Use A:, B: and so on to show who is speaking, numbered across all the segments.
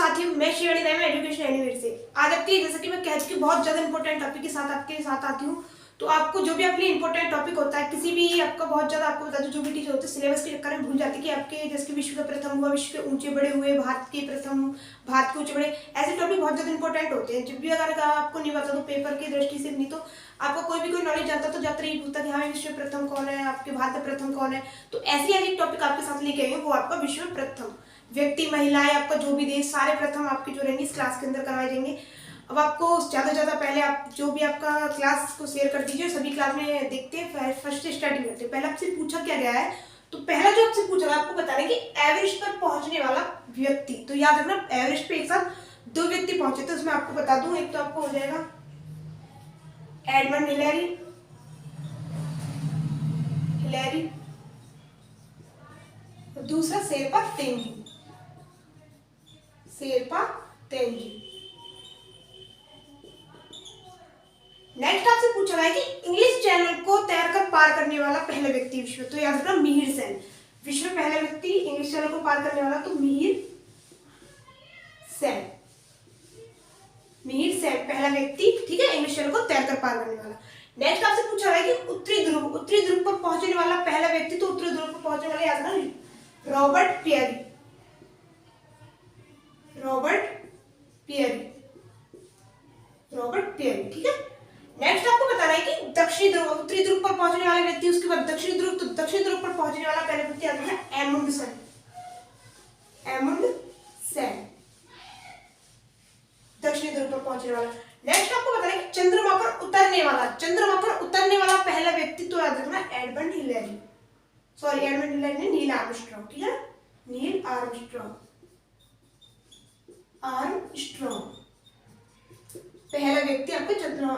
A: साथियों, मैं शिवानी राय education anywhere से आज आपके जैसे कि मैं कह चुकी बहुत ज्यादा इंपॉर्टेंट टॉपिक के साथ आपके साथ आती हूँ। तो आपको जो भी अपने इंपॉर्टेंट टॉपिक होता है किसी भी आपका बहुत ज्यादा आपको बता दूं, जो भी टीचर होते हैं सिलेबस के चक्कर में भूल जाते हैं कि आपके जैसे कि विश्व का प्रथम हुआ, विश्व के ऊंचे बड़े हुए, भारत के प्रथम, भारत के ऊंचे बड़े, ऐसे टॉपिक बहुत ज्यादा इंपॉर्टेंट होते हैं। जब भी अगर आपको नहीं बता दो पेपर की दृष्टि से नहीं तो आपको कोई भी कोई नॉलेज जानता तो जाता ही पूछता कि हाँ विश्व प्रथम कौन है, आपके भारत में प्रथम कौन है। तो ऐसी एक टॉपिक आपके साथ लेके आई हूँ, वो आपका विश्व प्रथम, व्यक्ति, महिलाएं, आपका जो भी देश, सारे प्रथम आपके जो रहेंगे इस क्लास के अंदर करवाए जाएंगे। अब आपको ज्यादा से ज्यादा पहले आप जो भी आपका क्लास को शेयर कर दीजिए, सभी क्लास में देखते हैं, फर्स्ट स्टार्टिंग करते हैं। पहले आपसे पूछा क्या गया है, तो पहला जो आपसे पूछा आपको बताना है कि एवरेस्ट पर पहुंचने वाला व्यक्ति। तो याद रखना एवरेस्ट पे एक साथ दो व्यक्ति पहुंचे, तो उसमें आपको बता दूं, एक तो आपको हो जाएगा एडमंड हिलेरी, दूसरा शेरपा तेंजी, शेरपा तेंजी। नेक्स्ट आपसे पूछा गया है कि इंग्लिश चैनल को तैरकर पार करने वाला पहला व्यक्ति विश्व। तो याद रखना मिहिर सेन, विश्व में पहला व्यक्ति इंग्लिश चैनल को पार करने वाला तो मिहिर सेन, मिहिर सेन पहला व्यक्ति, ठीक है, इंग्लिश चैनल को तैरकर पार करने वाला। नेक्स्ट आपसे पूछा है कि उत्तरी ध्रुव पर पहुंचने वाला पहला व्यक्ति। तो उत्तरी ध्रुव पर पहुंचने वाला याद रखना रॉबर्ट पियरी, रॉबर्ट पियरी, ठीक है। नेक्स्ट आपको बताना है कि दक्षिणी ध्रुव, उत्तरी ध्रुव पर पहुंचने वाला व्यक्ति, उसके बाद दक्षिणी ध्रुव, तो दक्षिणी ध्रुव पर पहुंचने वाला पहला व्यक्ति याद रखना एमुंडसेन, दक्षिणी ध्रुव पर पहुंचने वाला। नेक्स्ट आपको बताना है कि चंद्रमा पर उतरने वाला पहला व्यक्ति। तो याद रखना Edmund Hillary, sorry Edmund Hillary ने नील आर्मस्ट्रॉन्ग, ठीक है, नील आर्मस्ट्रॉन्ग पहला व्यक्ति आपके चंद्रमा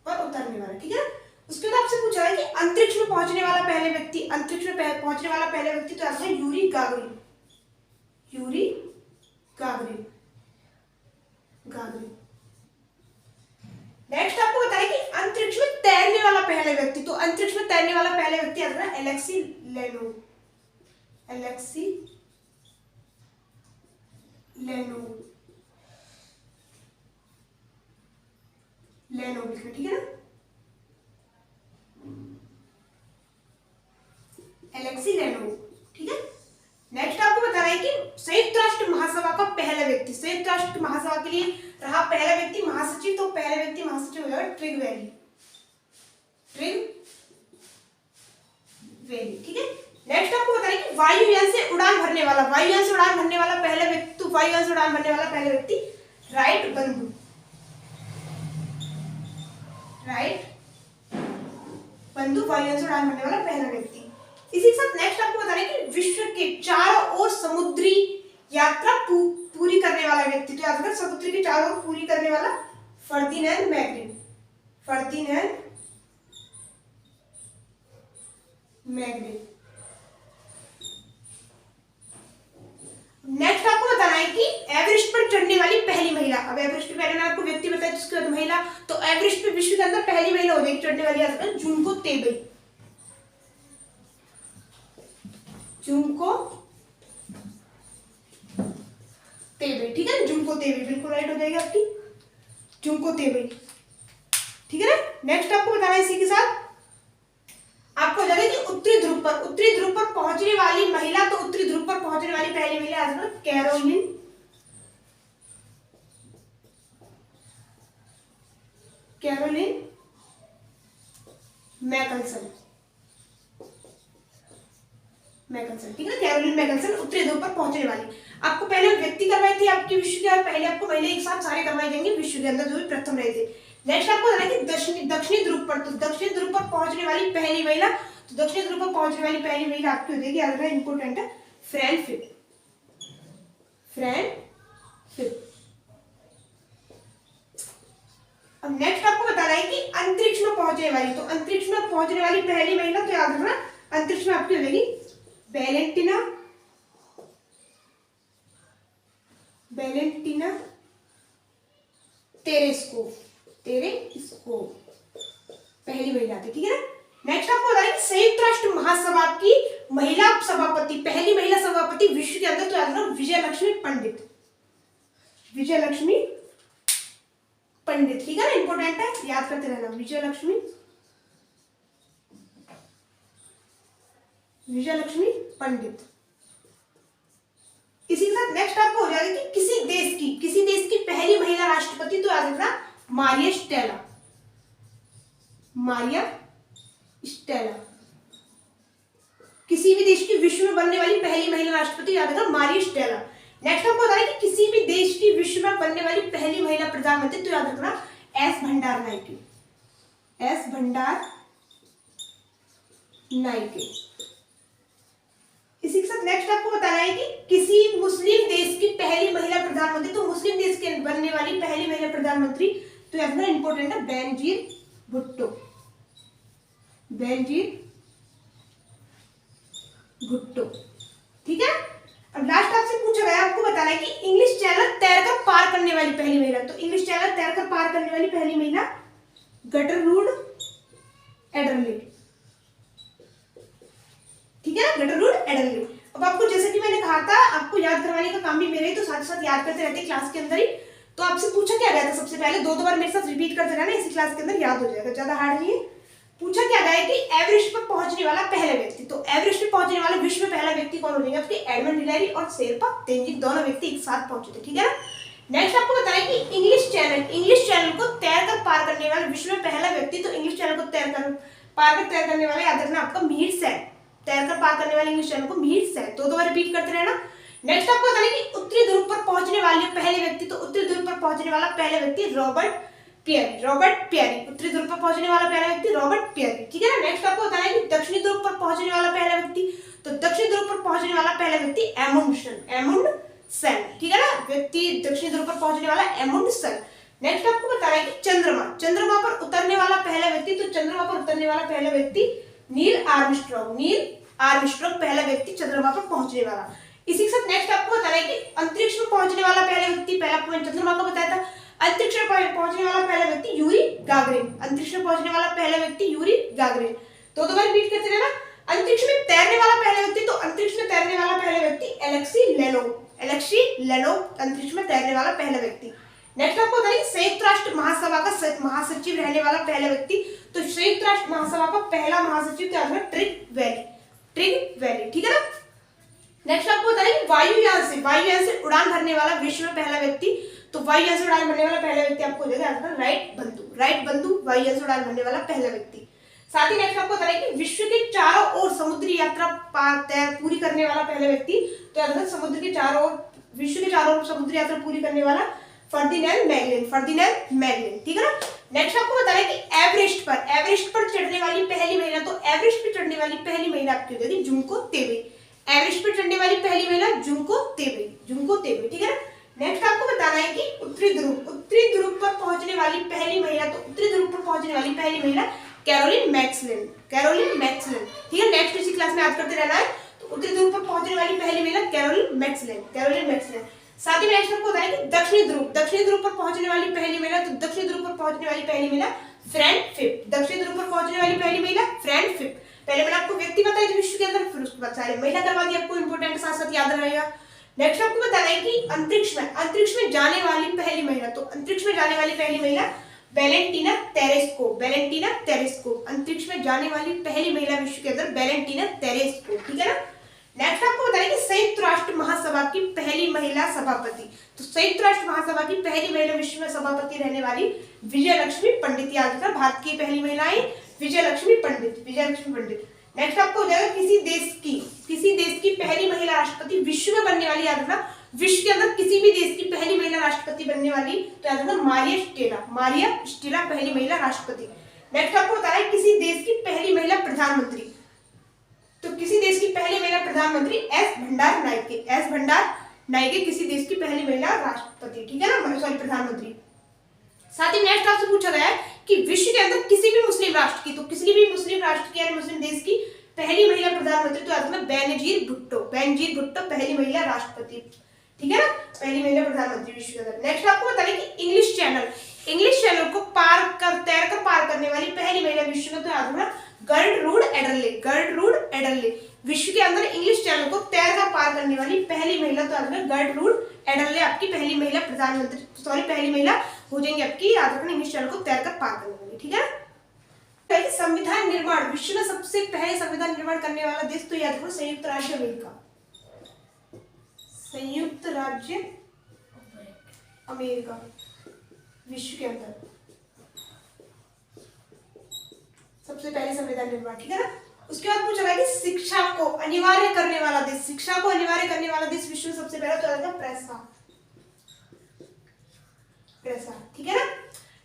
A: पर उतरने वाला, ठीक है। उसके बाद आपसे पूछा है कि अंतरिक्ष में पहुंचने वाला पहले व्यक्ति, पहुंचने वाला पहले व्यक्ति तो आता है यूरी गागरिन, नेक्स्ट आपको बताया कि अंतरिक्ष में तैरने वाला पहला व्यक्ति। तो अंतरिक्ष में तैरने वाला पहला व्यक्ति आता है एलेक्सी लेनोव, ठीक है ना, एलेक्सी लेनोव, ठीक है। नेक्स्ट आपको बताना है कि संयुक्त राष्ट्र महासभा का पहला व्यक्ति, संयुक्त राष्ट्र महासभा के लिए रहा पहला व्यक्ति महासचिव। तो पहला व्यक्ति महासचिव हो जाएगा ट्रिगवेली, ठीक है। नेक्स्ट आपको बताना है कि वायुयान से उड़ान भरने वाला पहला व्यक्ति। तो वायुयान से उड़ान भरने वाला पहला व्यक्ति राइट बंधु वायुयान से उड़ान भरने वाला पहला व्यक्ति। इसी के साथ नेक्स्ट आपको बताना है कि विश्व के चारों ओर समुद्री यात्रा पूरी करने वाला व्यक्ति। तो याद रखना समुद्र के चारों ओर पूरी करने वाला फर्दिनैंड मैग्रिन। नेक्स्ट आपको बताना है कि एवरेस्ट पर चढ़ने वाली पहली महिला। अब एवरेस्ट पे पहले मैंने आपको व्यक्ति बताया, जिसके बाद महिला। तो एवरेस्ट पे विश्व के अंदर पहली महिला हो जाएगी चढ़ने वाली, जुनको तेबे, ठीक है, जुनको तेबे बिल्कुल राइट हो जाएगी आपकी, जुनको तेबे, ठीक है ना। नेक्स्ट आपको बताना है इसी के साथ आपको जाना कि उत्तरी ध्रुव पर पहुंचने वाली महिला। तो उत्तरी ध्रुव पर पहुंचने वाली पहली महिला कैरोलिन मैकल्सन, ठीक है, कैरोलिन मैकल्सन उत्तरी ध्रुव पर पहुंचने वाली। आपको पहले व्यक्ति करवाई थी आपकी विश्व के, और पहले आपको महिला एक साथ सारे करवाई जाएंगे विश्व के अंदर जो भी प्रथम रहे थे। नेक्स्ट आपको बताना है कि दक्षिणी ध्रुव पर, तो दक्षिणी ध्रुव पर पहुंचने वाली पहली महिला। तो दक्षिणी ध्रुव पर पहुंचने वाली पहली महिला आपकी हो जाएगी, याद रखना इंपोर्टेंट है, फ्रैन फिप। अब नेक्स्ट आपको बताना है कि अंतरिक्ष में पहुंचने वाली। तो अंतरिक्ष में पहुंचने वाली पहली महिला तो याद रखना अंतरिक्ष में आपकी हो जाएगी वैलेंटिना तेरेस्कोव, पहली महिला थी, ठीक है ना। नेक्स्ट आपको बताएं संयुक्त राष्ट्र महासभा की महिला सभापति, पहली महिला सभापति विश्व के अंदर। तो याद रखना विजय लक्ष्मी पंडित, विजयलक्ष्मी पंडित, ठीक है ना, इंपॉर्टेंट है, याद करते रहना, विजयलक्ष्मी पंडित। इसी के साथ नेक्स्ट आपको हो जाएगा कि किसी देश की पहली महिला राष्ट्रपति, तो याद रखना मारिया स्टेला। किसी भी देश की विश्व में बनने वाली पहली महिला राष्ट्रपति, याद रखना मारिया स्टेला। नेक्स्ट आपको बता रहे कि किसी भी देश की विश्व में बनने वाली पहली महिला प्रधानमंत्री, तो याद रखना एस भंडार नायके। इसी के साथ नेक्स्ट आपको बताना है कि किसी मुस्लिम देश की पहली महिला प्रधानमंत्री, तो मुस्लिम देश के बनने वाली पहली महिला प्रधानमंत्री, तो याद रखना इंपॉर्टेंट है बेनजीर भुट्टो। ठीक है। अब लास्ट आपसे पूछा गया, आपको बताना है कि इंग्लिश चैनल तैरकर पार करने वाली पहली महिला, तो इंग्लिश चैनल तैरकर पार करने वाली पहली महिला गटरलूड एडरले, ठीक है ना, गटरलूड एडरले। अब आपको जैसे कि मैंने कहा था, आपको याद करवाने का काम भी मेरा ही, तो साथ साथ याद करते रहते क्लास के अंदर ही। तो आपसे पूछा क्या गया था, सबसे पहले दो बार मेरे साथ रिपीट करते रहना, इसी क्लास के अंदर याद हो जाएगा, ज्यादा हार्ड नहीं है। पूछा क्या गया कि एवरेस्ट पर पहुंचने वाला पहला व्यक्ति, तो एवरेस्ट पर पहुंचने वाला विश्व में पहला व्यक्ति कौन हो जाएगा, आपके एडमंड हिलैरी और शेरपा तेंजिंग, दोनों व्यक्ति एक साथ पहुंचे थे, ठीक है ना। नेक्स्ट आपको बताया कि इंग्लिश चैनल को तैरकर पार करने वाला विश्व में पहला व्यक्ति, तो इंग्लिश चैनल को तैर करने वाला याद रखना आपका मिहिर सेन, तैरकर पार करने वाले इंग्लिश चैनल को मिहिर सेन, दो बार रिपीट करते रहना। नेक्स्ट आपको बताया कि उत्तरी ध्रुव पर पहुंचने वाले पहले व्यक्ति, तो उत्तरी ध्रुव पर पहुंचने वाला पहला व्यक्ति रॉबर्ट पियरी, उत्तरी ध्रुव पर पहुंचने वाला पहला व्यक्ति रॉबर्ट पियरी, ठीक है ना। नेक्स्ट आपको बताना है कि दक्षिणी ध्रुव पर पहुंचने वाला पहला व्यक्ति, तो दक्षिणी ध्रुव पर पहुंचने वाला पहला व्यक्ति एमुंडसेन, ठीक है ना, व्यक्ति दक्षिणी ध्रुव पर पहुंचने वाला एमुंडसेन। नेक्स्ट आपको बताना है कि चंद्रमा पर उतरने वाला पहला व्यक्ति, तो चंद्रमा पर उतरने वाला पहला व्यक्ति नील आर्मस्ट्रॉन्ग पहला व्यक्ति चंद्रमा पर पहुंचने वाला। इसी के साथ नेक्स्ट आपको बताना है कि अंतरिक्ष में पहुंचने वाला पहला व्यक्ति, पहला पॉइंट चंद्रमा का बताया था, अंतरिक्ष में पहुंचने वाला पहला व्यक्ति यूरी गागरिन, अंतरिक्ष में पहुंचने वाला पहला व्यक्ति यूरी गागरिन, तो दो बार रिपीट करते रहना। अंतरिक्ष में तैरने वाला पहला व्यक्ति, तो अंतरिक्ष में तैरने वाला पहला व्यक्ति एलेक्सी लेनो, अंतरिक्ष में तैरने वाला पहला व्यक्ति। नेक्स्ट आपको बताइए संयुक्त राष्ट्र महासभा का महासचिव रहने वाला पहला व्यक्ति, तो संयुक्त राष्ट्र महासभा का पहला महासचिव क्या है, ट्रिग वैली, ठीक है ना। नेक्स्ट आपको बताइए वायुयान से उड़ान भरने वाला विश्व में पहला व्यक्ति, तो वायुयान से उड़ान भरने वाला पहला व्यक्ति आपको हो जाएगा राइट बंधु, वायुयान से उड़ान भरने वाला पहला व्यक्ति। साथ ही नेक्स्ट आपको बताइए कि विश्व के चारों ओर समुद्री यात्रा पूरी करने वाला पहला व्यक्ति, तो याद रखना विश्व के चारों ओर समुद्री यात्रा पूरी करने वाला फर्दिनैंड मैगलिन, ठीक है ना। नेक्स्ट आपको बताना है कि एवरेस्ट पर चढ़ने वाली पहली महिला, तो एवरेस्ट पर चढ़ने वाली पहली महिला आपकी हो जाएगी जुंको तेबे, एवरेस्ट पर चढ़ने वाली पहली महिला जुंको तेबे, ठीक है ना। नेक्स्ट आपको बताना है कि उत्तरी ध्रुव पर पहुंचने वाली पहली महिला, तो उत्तरी ध्रुव पर पहुंचने वाली पहली महिला कैरोलिन मैक्सवेल, ठीक है। नेक्स्ट इसी क्लास में याद करते रहना है, तो उत्तरी ध्रुव पर पहुंचने वाली पहली महिला कैरोलिन मैक्सवेल। साथ ही नेक्स्ट आपको बताया कि दक्षिणी ध्रुव पर पहुंचने वाली पहली महिला, तो दक्षिणी ध्रुव पर पहुंचने वाली पहली महिला फ्रैंक फिप, दक्षिणी ध्रुव पर पहुंचने वाली पहली महिला फ्रैंक फिप। पहले मैंने आपको व्यक्ति बताया जो विश्व के अंदर, फिर उसके बाद सारे महिला करवा दी, आपको इंपॉर्टेंट साथ साथ याद रहेगा। नेक्स्ट आपको बताना है कि अंतरिक्ष में जाने वाली पहली महिला, तो अंतरिक्ष में जाने वाली पहली महिला वैलेंटीना तेरेस्को, अंतरिक्ष में जाने वाली पहली महिला विश्व के अंदर वैलेंटीना तेरेस्को, ठीक है ना। नेक्स्ट आपको बताएं कि संयुक्त राष्ट्र महासभा की पहली महिला सभापति, तो संयुक्त राष्ट्र महासभा की पहली महिला विश्व में सभापति रहने वाली विजयलक्ष्मी पंडित, याद रखना भारत की पहली महिलाएं विजयलक्ष्मी पंडित। नेक्स्ट आपको हो जाएगा किसी देश की पहली महिला राष्ट्रपति विश्व में बनने वाली, याद रखना विश्व के अंदर किसी भी देश की पहली महिला राष्ट्रपति बनने वाली, तो याद रखना मारिया स्टेला पहली महिला राष्ट्रपति। नेक्स्ट आपको बताना है किसी देश की पहली महिला प्रधानमंत्री, तो किसी देश की पहली महिला प्रधानमंत्री एस भंडार नायके किसी देश की पहली महिला राष्ट्रपति, ठीक है ना, सॉरी प्रधानमंत्री। साथ ही नेक्स्ट आपसे पूछा गया है कि विश्व के अंदर किसी भी मुस्लिम राष्ट्र की, तो किसी भी मुस्लिम राष्ट्र की यानी मुस्लिम देश की पहली महिला प्रधानमंत्री, तो याद बेनजीर भुट्टो पहली महिला राष्ट्रपति, ठीक है ना, पहली महिला प्रधानमंत्री विश्व के अंदर। नेक्स्ट आपको बताना कि इंग्लिश चैनल को तैरकर पार करने वाली पहली महिला विश्व में, तो याद रखना गर्टरूड एडरले, विश्व के अंदर इंग्लिश चैनल को तैरकर पार करने वाली पहली महिला, तो याद रखना गर्टरूड एडले आपकी पहली महिला प्रधानमंत्री, सॉरी पहली महिला हो जाएंगी आपकी, याद रखना इंग्लिश चैनल को तैर कर पार करने वाली, ठीक है। संविधान निर्माण, विश्व में सबसे पहले संविधान निर्माण करने वाला देश, तो याद रखो संयुक्त राज्य अमेरिका, संयुक्त राज्य अमेरिका विश्व के अंदर सबसे पहले संविधान निर्माण, ठीक है ना। उसके बाद पूछा गया कि शिक्षा को अनिवार्य करने वाला देश, शिक्षा को अनिवार्य करने वाला देश विश्व में सबसे पहला, तो आएगा प्रेसा, ठीक है ना।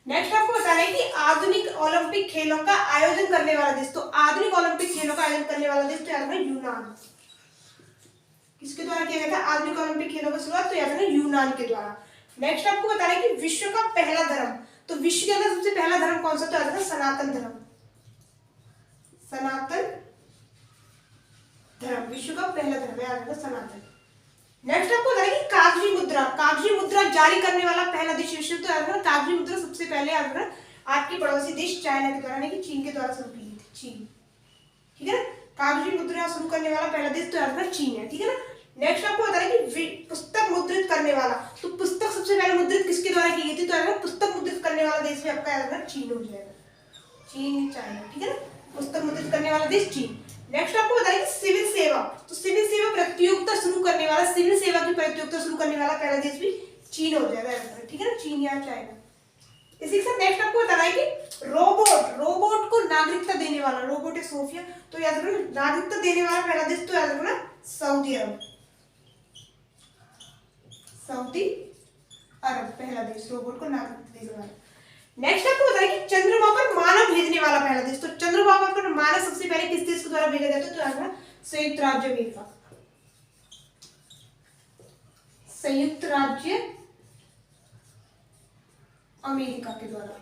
A: नेक्स्ट आपको बताना है कि आधुनिक ओलंपिक खेलों का आयोजन करने वाला देश, तो आधुनिक ओलंपिक खेलों का आयोजन करने वाला देश, तो याद रखना यूनान, किसके द्वारा किया गया था आधुनिक ओलंपिक खेलों की शुरुआत, तो याद रखना यूनान के द्वारा। नेक्स्ट आपको बताना है कि विश्व का पहला धर्म, तो विश्व के अंदर सबसे पहला धर्म कौन सा, तो याद रखना सनातन धर्म, सनातन धर्म विश्व का पहला धर्म, याद रखना सनातन। नेक्स्ट आपको बताया कि कागजी मुद्रा, कागजी मुद्रा जारी करने वाला पहला देश विश्व, तो याद रखना कागजी मुद्रा सबसे पहले याद रखना आपकी पड़ोसी देश चाइना के द्वारा, कि चीन के द्वारा शुरू की थी, चीन, ठीक है ना। कागजी मुद्रा शुरू करने वाला पहला देश, तो याद रखना चीन है, ठीक है ना। नेक्स्ट आपको बता रहे कि पुस्तक मुद्रित करने वाला, तो पुस्तक सबसे पहले मुद्रित किसके द्वारा की गई थी, तो याद रखना पुस्तक मुद्रित करने वाला देश भी आपका याद रखना चीन हो जाएगा, चीन चाइना, ठीक है ना। पुस्तक मुद्रित करने वाला देश चीन। नेक्स्ट आपको बताएं कि सिविल सेवा, तो सिविल सेवा प्रतियोगिता शुरू करने वाला, सिविल सेवा की प्रतियोगिता शुरू करने वाला पहला देश भी चीन हो जाएगा, ठीक है ना, चीन या चाइना। इसी के साथ नेक्स्ट आपको बताना है कि रोबोट को नागरिकता देने वाला, रोबोट सोफिया, तो याद रखना नागरिकता देने वाला पहला देश, तो याद रखना सऊदी अरब, सऊदी अरब पहला देश रोबोट को नागरिकता देने वाला। नेक्स्ट आपको बताया कि चंद्रमा पर मानव भेजने वाला पहला देश, तो चंद्रमा पर मानव सबसे पहले किस देश के द्वारा भेजा जाता है, तो याद रखना संयुक्त राज्य अमेरिका, संयुक्त राज्य अमेरिका के द्वारा।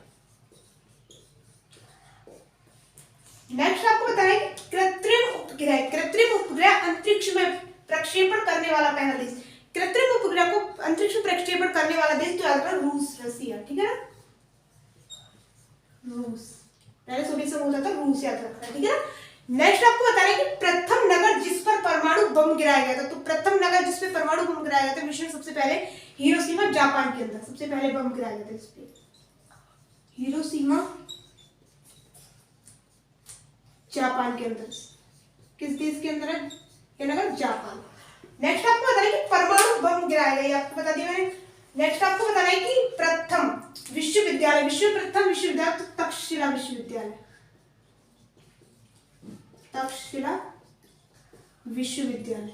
A: नेक्स्ट आपको बताया कि कृत्रिम उपग्रह अंतरिक्ष में प्रक्षेपण करने वाला पहला देश, कृत्रिम उपग्रह को अंतरिक्ष में प्रक्षेपण करने वाला देश, तो याद रखना रूस, रसिया, ठीक है ना, रूस, पहले सोवियत संघ होता था, रूस याद रखना, ठीक है ना। नेक्स्ट आपको बताना है कि प्रथम नगर जिस पर परमाणु बम गिराया गया था, तो प्रथम नगर जिस पर परमाणु बम गिराया गया था विश्व में सबसे पहले हिरोशिमा जापान के अंदर सबसे पहले बम गिराया गया था, इस पे हिरोशिमा जापान के अंदर, किस देश के अंदर है ये नगर, जापान। नेक्स्ट आपको बताना है कि परमाणु बम गिराया गया, आपको बता दिया मैंने। नेक्स्ट आपको बताना है कि प्रथम विश्वविद्यालय, विश्व प्रथम विश्वविद्यालय, तो तक्षशिला विश्वविद्यालय, तक्षशिला विश्वविद्यालय,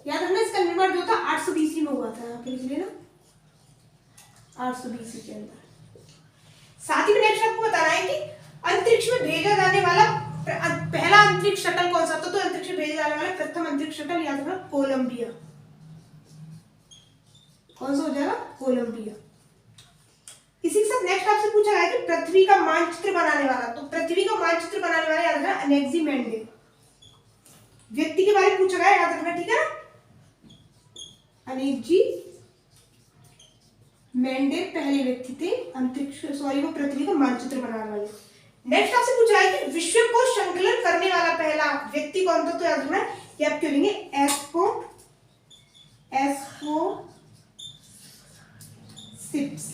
A: याद रखना इसका निर्माण जो था 820 में हुआ था, आपके लिए ना 820 के अंदर। साथ ही में नेक्स्ट आपको बताना है कि अंतरिक्ष में भेजा जाने वाला पहला अंतरिक्ष शटल कौन सा था, तो अंतरिक्ष में भेजे जाने वाला प्रथम अंतरिक्ष शटल याद रखना कोलंबिया, कौन सा हो जाएगा, कोलंबिया। इसी के साथ नेक्स्ट आपसे पूछा गया कि पृथ्वी का मानचित्र बनाने वाला, तो पृथ्वी का मानचित्र बनाने वाला याद रखना अनेक्सिमेंडे, व्यक्ति के बारे में पूछा गया, याद रखना, ठीक है, अनेक्सिमेंडे पहले व्यक्ति थे अंतरिक्ष, वो पृथ्वी का मानचित्र बनाने वाले। नेक्स्ट आपसे पूछा है कि विश्व को संकलन करने वाला पहला व्यक्ति कौन था, तो याद रखना ये आप क्यों लेंगे एस्पोसिप्स,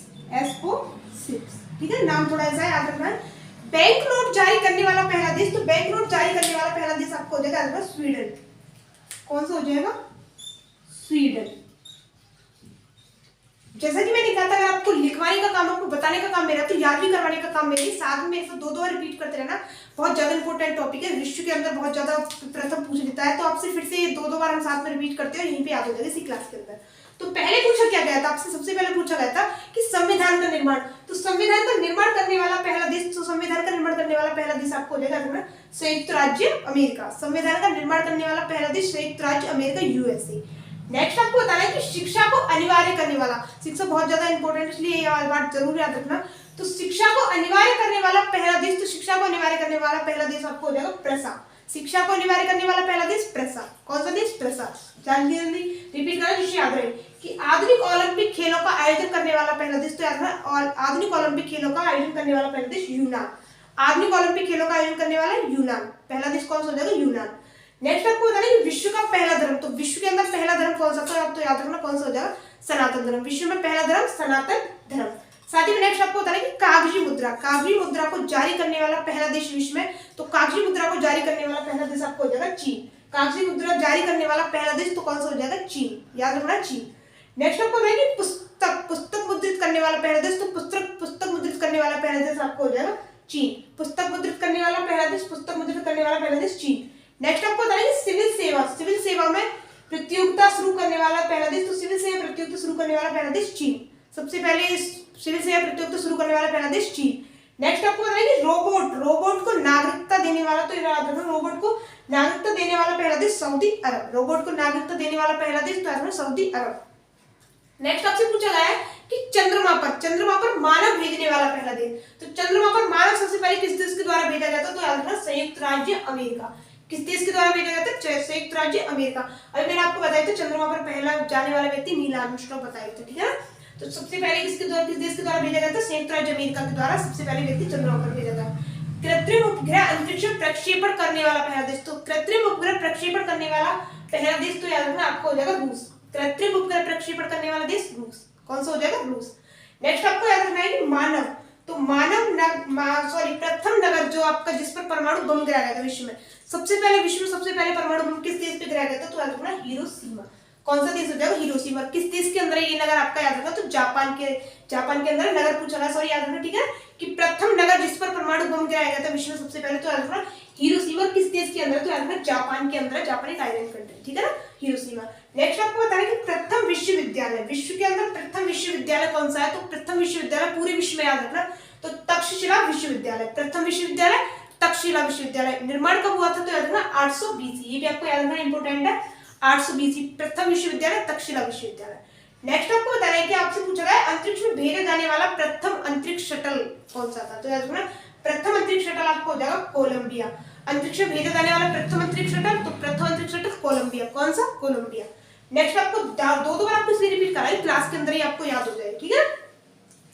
A: ठीक है, नाम थोड़ा ऐसा याद रखना। बैंक नोट जारी करने वाला पहला देश, तो बैंक नोट जारी करने वाला पहला देश आपको हो जाएगा स्वीडन, कौन सा हो जाएगा, स्वीडन। जैसा कि मैंने कहा था, अगर आपको लिखवाने का काम, आपको बताने का काम मेरा, तो याद भी करवाने का काम मेरा, साथ में मेरे दो बार रिपीट करते रहना, बहुत ज्यादा इंपॉर्टेंट टॉपिक है, विश्व के अंदर बहुत ज्यादा प्रथम पूछ लेता है, तो आपसे फिर से दो बार हम साथ में रिपीट करते हैं, यहीं पे याद हो जाएगा इसी क्लास के अंदर। तो पहले पूछा क्या गया था आपसे, सबसे पहले पूछा गया था कि संविधान का निर्माण, तो संविधान का निर्माण करने वाला पहला देश, तो संविधान का निर्माण करने वाला पहला देश आपको हो जाएगा संयुक्त राज्य अमेरिका, संविधान का निर्माण करने वाला पहला देश संयुक्त राज्य अमेरिका, यूएसए। नेक्स्ट आपको बताना है कि शिक्षा को अनिवार्य करने वाला, शिक्षा बहुत ज्यादा इंपॉर्टेंट, इसलिए ये बात जरूर याद रखना, तो शिक्षा को अनिवार्य करने वाला पहला देश, तो शिक्षा को अनिवार्य करने वाला पहला देश आपको हो जाएगा प्रेसा, शिक्षा को अनिवार्य करने वाला पहला देश प्रेसा, कौन सा देश, प्रेसा। जल्दी रिपीट करो जिससे याद रहे कि आधुनिक ओलंपिक खेलों का आयोजन करने वाला पहला देश, तो याद रखना आधुनिक ओलंपिक खेलों का आयोजन करने वाला पहला देश यूनान, आधुनिक ओलंपिक खेलों का आयोजन करने वाला यूनान, पहला देश कौन सा हो जाएगा, यूनान। नेक्स्ट आपको बताना है कि विश्व का पहला धर्म, तो विश्व के अंदर पहला धर्म कौन सा था, तो याद रखना कौन सा हो जाएगा, सनातन धर्म। विश्व में पहला धर्म सनातन धर्म। साथ ही में नेक्स्ट आपको बताना है कि कागजी मुद्रा, कागजी मुद्रा को जारी करने वाला पहला देश विश्व में, तो कागजी मुद्रा को जारी करने वाला पहला देश आपको हो जाएगा चीन। कागजी मुद्रा जारी करने वाला पहला देश तो कौन सा हो जाएगा, चीन, याद रखना चीन। नेक्स्ट आपको बताना है कि पुस्तक मुद्रित करने वाला पहला देश, तो पुस्तक मुद्रित करने वाला पहला देश आपको हो जाएगा चीन। पुस्तक मुद्रित करने वाला पहला देश, पुस्तक मुद्रित करने वाला पहला देश चीन। नेक्स्ट आपको बताना है कि सिविल सेवा में प्रतियोगिता शुरू करने वाला पहला देश, तो सिविल सेवा प्रतियोगिता शुरू करने वाला पहला देश चीन। सबसे पहले सिविल सेवा प्रतियोगिता शुरू करने वाला पहला देश चीन। नेक्स्ट आपको बताना है कि रोबोट को नागरिकता देने वाला, तो याद रखना रोबोट को नागरिकता देने वाला पहला देश सऊदी अरब। रोबोट को नागरिकता देने वाला पहला देश तो याद रखना सऊदी अरब। नेक्स्ट आपसे पूछा गया है कि चंद्रमा पर मानव भेजने वाला पहला देश, तो चंद्रमा पर मानव सबसे पहले किस देश के द्वारा भेजा जाता, तो याद रखना संयुक्त राज्य अमेरिका। किस देश के द्वारा भेजा जाता है, संयुक्त राज्य अमेरिका। अभी मैंने आपको बताया था चंद्रमा पर पहला जाने वाला व्यक्ति नील आर्मस्ट्रांग बताया था, ठीक है ना। तो सबसे पहले किस देश के द्वारा भेजा जाता है, संयुक्त राज्य अमेरिका के द्वारा सबसे पहले व्यक्ति चंद्रमा पर भेजा था। कृत्रिम उपग्रह अंतरिक्ष प्रक्षेपण करने वाला पहला देश, तो कृत्रिम उपग्रह प्रक्षेपण करने वाला पहला देश तो याद रखना आपको हो जाएगा रूस। कृत्रिम उपग्रह प्रक्षेपण करने वाला देश रूस, कौन सा हो जाएगा, रूस। नेक्स्ट आपको याद रखना है कि मानव, तो प्रथम नगर जो आपका जिस पर परमाणु बम गिराया गया था विश्व में सबसे पहले परमाणु बम किस देश पे गिराया गया था, तो याद रखना हिरोशिमा। कौन सा देश हो जाएगा, हिरोशिमा। किस देश के अंदर है ये नगर आपका याद रखना, तो जापान के अंदर नगर पूछा गया, सॉरी याद रखना, ठीक है, कि प्रथम नगर जिस पर परमाणु बम गिराया गया था विश्व में सबसे पहले, तो याद रखना हिरोशिमा। किस देश के अंदर, तो याद रखना जापान के अंदर, जापान एक आइलैंड कंट्री, ठीक है ना, हिरोशिमा। नेक्स्ट आपको बताना है कि प्रथम विश्वविद्यालय, विश्व के अंदर प्रथम विश्वविद्यालय कौन सा है, तो प्रथम विश्वविद्यालय पूरे विश्व में याद रखना, तो तक्षशिला विश्वविद्यालय। प्रथम विश्वविद्यालय तक्षशिला विश्वविद्यालय। निर्माण कब हुआ था, तो याद रखना 800 BC, ये भी आपको याद रखना इंपॉर्टेंट है, 800 BC प्रथम विश्वविद्यालय तक्षशिला विश्वविद्यालय। नेक्स्ट आपको बताना है कि आपसे पूछा गया अंतरिक्ष में भेजा जाने वाला प्रथम अंतरिक्ष शटल कौन सा था, तो याद रखना प्रथम अंतरिक्ष शटल आपको हो जाएगा कोलंबिया। अंतरिक्ष में भेजा जाने वाला प्रथम अंतरिक्ष शटल, तो प्रथम अंतरिक्ष शटल कोलंबिया, कौन सा, कोलंबिया। नेक्स्ट आपको दो बार आपको इसलिए रिपीट कराई, क्लास के अंदर ही आपको याद हो जाएगा, ठीक है।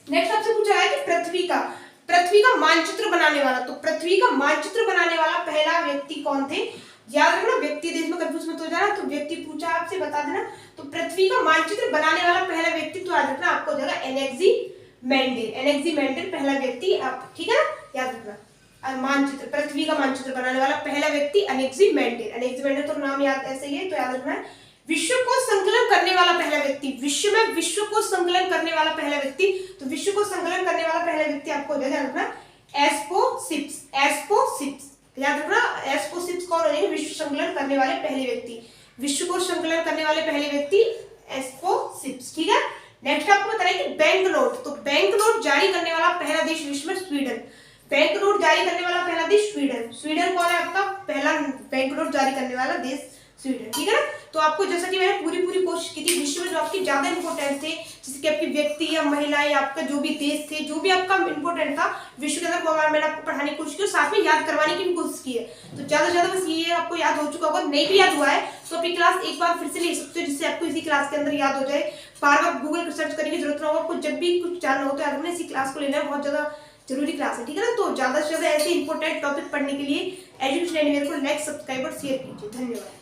A: नेक्स्ट आपसे पूछा है कि पृथ्वी का मानचित्र बनाने वाला, तो पृथ्वी का मानचित्र बनाने वाला पहला व्यक्ति कौन थे, याद रखना, व्यक्ति देश में कंफ्यूज मत हो जाना, तो व्यक्ति पूछा आपसे बता देना। तो पृथ्वी का मानचित्र बनाने वाला पहला व्यक्ति तो याद रखना आपको हो जाएगा एनेक्सिमेंडल पहला व्यक्ति, आप ठीक है ना, याद रखना। मानचित्र, पृथ्वी का मानचित्र बनाने वाला पहला व्यक्ति एनेक्सिमेंडल तो नाम याद ऐसे ही है, तो याद रखना है। विश्व को संकलन करने वाला पहला व्यक्ति, विश्व को संकलन करने वाला पहला व्यक्ति, तो विश्व को संकलन करने वाला पहला व्यक्ति आपको हो जाएगा, याद रखना एस्पोसिप्स, याद रखना एस्पोसिप्स कौन हो जाएंगे, विश्व संकलन करने वाले पहले व्यक्ति, विश्व को संकलन करने वाले पहले व्यक्ति एस्पोसिप्स, ठीक है। नेक्स्ट आपको बताना है कि बैंक नोट, तो बैंक नोट जारी करने वाला पहला देश विश्व में स्वीडन। बैंक नोट जारी करने वाला पहला देश स्वीडन कौन है आपका पहला बैंक नोट जारी करने वाला देश, स्वीडन, ठीक है ना। तो आपको जैसा कि मैंने पूरी कोशिश की थी विश्व में जो आपके ज्यादा इंपॉर्टेंट थे, जैसे कि आपकी व्यक्ति या महिला या आपका जो भी देश थे, जो भी आपका इंपॉर्टेंट था विश्व के अंदर, वो मैंने आपको पढ़ाने की कोशिश की और साथ में याद करवाने की भी कोशिश की है। तो ज्यादा से ज्यादा बस ये आपको याद हो चुका होगा, नहीं भी याद हुआ है तो अपनी क्लास एक बार फिर से ले सकते हो, जिससे आपको इसी क्लास के अंदर याद हो जाए। बार गूगल पर सर्च करने की जरूरत ना हो, आपको जब भी कुछ जानना हो तो याद रखना इसी क्लास को लेना है, बहुत ज्यादा जरूरी क्लास है, ठीक है ना। तो ज्यादा से ज्यादा ऐसे इंपॉर्टेंट टॉपिक पढ़ने के लिए एजुकेशन एनीवेयर को लाइक, सब्सक्राइब और शेयर कीजिए। धन्यवाद।